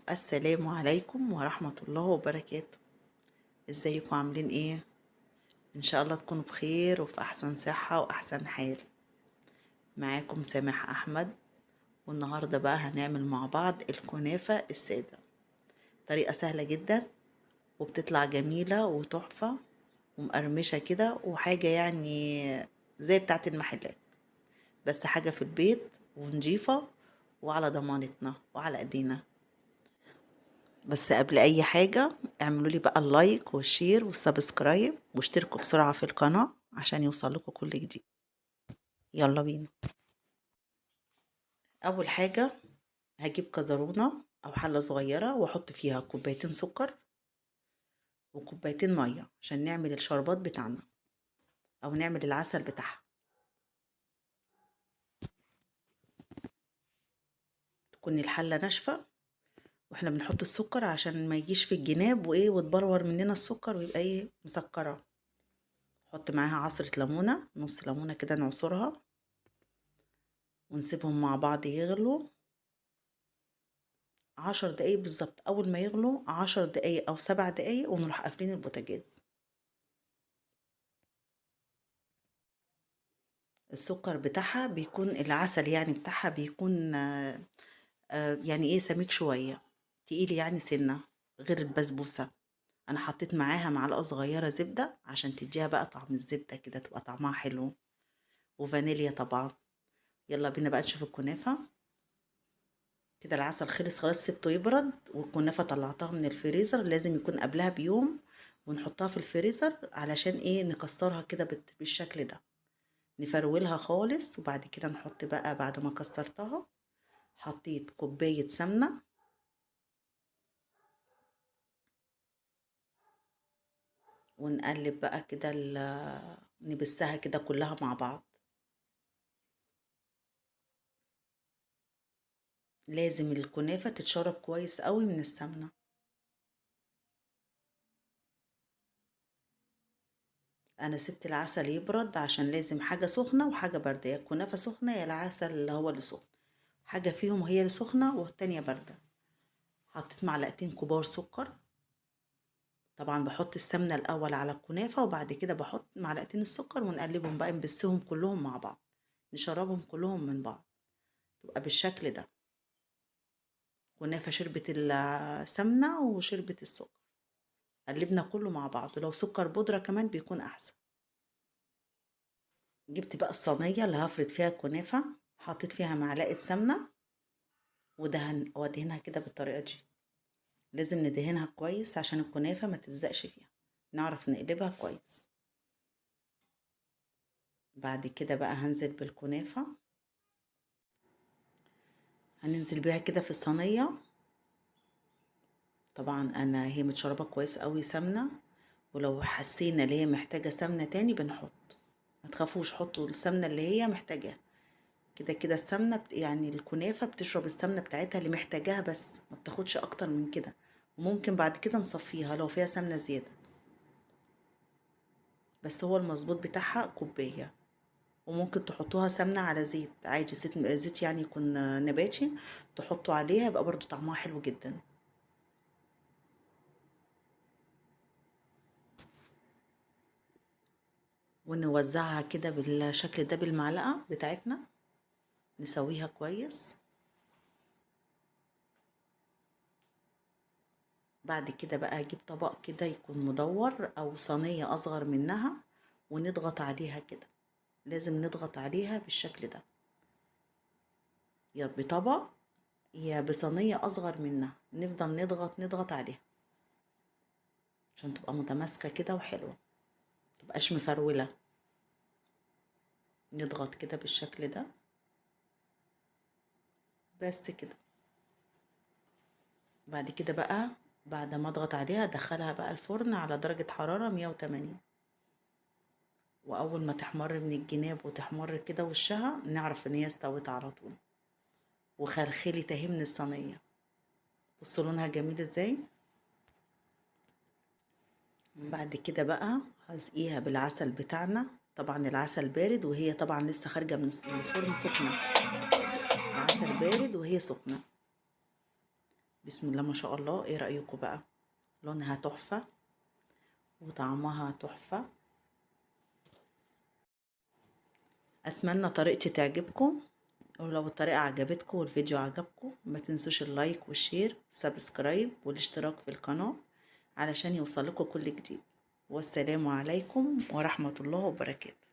السلام عليكم ورحمة الله وبركاته. ازيكم عاملين ايه؟ ان شاء الله تكونوا بخير وفي احسن صحة واحسن حال. معاكم سامح احمد. والنهاردة بقى هنعمل مع بعض الكنافة السادة. طريقة سهلة جدا وبتطلع جميلة وتحفة ومقرمشة كده وحاجة يعني زي بتاعت المحلات، بس حاجة في البيت ونضيفة وعلى ضمانتنا وعلى ايدينا. بس قبل اي حاجة اعملوا لي بقى اللايك والشير والسبسكرايب واشتركوا بسرعة في القناة عشان يوصل لكم كل جديد. يلا بينا. اول حاجة هجيب كزرونة او حلة صغيرة واحط فيها كوبايتين سكر وكوبايتين مية عشان نعمل الشربات بتاعنا او نعمل العسل بتاعها. تكون الحلة ناشفة واحنا بنحط السكر عشان ما يجيش في الجناب وايه وتبرور مننا السكر ويبقى ايه مسكرة. نحط معاها عصرة ليمونة، نص ليمونة كده نعصرها ونسيبهم مع بعض يغلوا 10 دقايق بالظبط. اول ما يغلوا 10 دقايق او 7 دقايق ونروح قافلين البوتاجاز. السكر بتاعها بيكون العسل يعني بتاعها بيكون يعني ايه سميك شوية، تقيل يعني سنة، غير البسبوسة. انا حطيت معاها معلقة صغيرة زبدة عشان تديها بقى طعم الزبدة كده تبقى طعمها حلو، وفانيليا طبعا. يلا بينا بقى نشوف الكنافة. كده العسل خلص خلاص، سبته يبرد، والكنافة طلعتها من الفريزر، لازم يكون قبلها بيوم ونحطها في الفريزر علشان ايه نكسرها كده بالشكل ده، نفرولها خالص. وبعد كده نحط بقى بعد ما كسرتها حطيت كوباية سمنة ونقلب بقى كده نبسها كده كلها مع بعض. لازم الكنافة تتشرب كويس قوي من السمنة. انا سبت العسل يبرد عشان لازم حاجة سخنة وحاجة باردة، يا الكنافة سخنة يا العسل اللي هو اللي سخن، حاجة فيهم هي اللي سخنة والتانية باردة. حطيت معلقتين كبار سكر. طبعا بحط السمنة الأول على الكنافة وبعد كده بحط معلقتين السكر ونقلبهم بقى نبسهم كلهم مع بعض، نشربهم كلهم من بعض، تبقى بالشكل ده. كنافة شربت السمنة وشربت السكر، قلبنا كله مع بعض، ولو سكر بودرة كمان بيكون أحسن. جبت بقى الصينية اللي هفرد فيها الكنافة، حطيت فيها معلقة سمنة وادهنها كده بالطريقة دي. لازم ندهنها كويس عشان الكنافة ما تلزقش فيها، نعرف نقلبها كويس. بعد كده بقى هنزل بالكنافة، هننزل بيها كده في الصينية. طبعا انا هي متشربة كويس قوي سمنة، ولو حسينا اللي هي محتاجة سمنة تاني بنحط، ما تخافوش حطوا السمنة اللي هي محتاجاها. كده كده السمنة يعني الكنافة بتشرب السمنة بتاعتها اللي محتاجاها، بس ما بتاخدش اكتر من كده. وممكن بعد كده نصفيها لو فيها سمنة زيادة، بس هو المظبوط بتاعها كوباية. وممكن تحطوها سمنة على زيت عادي، زيت يعني يكون نباتي، تحطوا عليها يبقى برضو طعمها حلو جدا. ونوزعها كده بالشكل ده بالمعلقة بتاعتنا، نسويها كويس. بعد كده بقى اجيب طبق كده يكون مدور او صينية اصغر منها ونضغط عليها كده، لازم نضغط عليها بالشكل ده، يا بطبق يا بصينية اصغر منها، نفضل نضغط عليها عشان تبقى متماسكة كده وحلوة، متبقاش مفرولة. نضغط كده بالشكل ده بس كده. بعد كده بقى بعد ما اضغط عليها ادخلها بقى الفرن على درجة حرارة 180. واول ما تحمر من الجناب وتحمر كده وشها نعرف ان هي استوت على طول. وخلخلي تهي من الصينية، بصوا لونها جميل ازاي. بعد كده بقى هسقيها بالعسل بتاعنا، طبعا العسل بارد وهي طبعا لسه خارجة من الفرن سخنة، العسل بارد وهي سخنة. بسم الله ما شاء الله. ايه رأيكم بقى؟ لونها تحفة وطعمها تحفة. اتمنى طريقتي تعجبكم، ولو الطريقة عجبتكم والفيديو عجبكم ما تنسوش اللايك والشير والسبسكرايب والاشتراك في القناة علشان يوصلكم كل جديد. والسلام عليكم ورحمة الله وبركاته.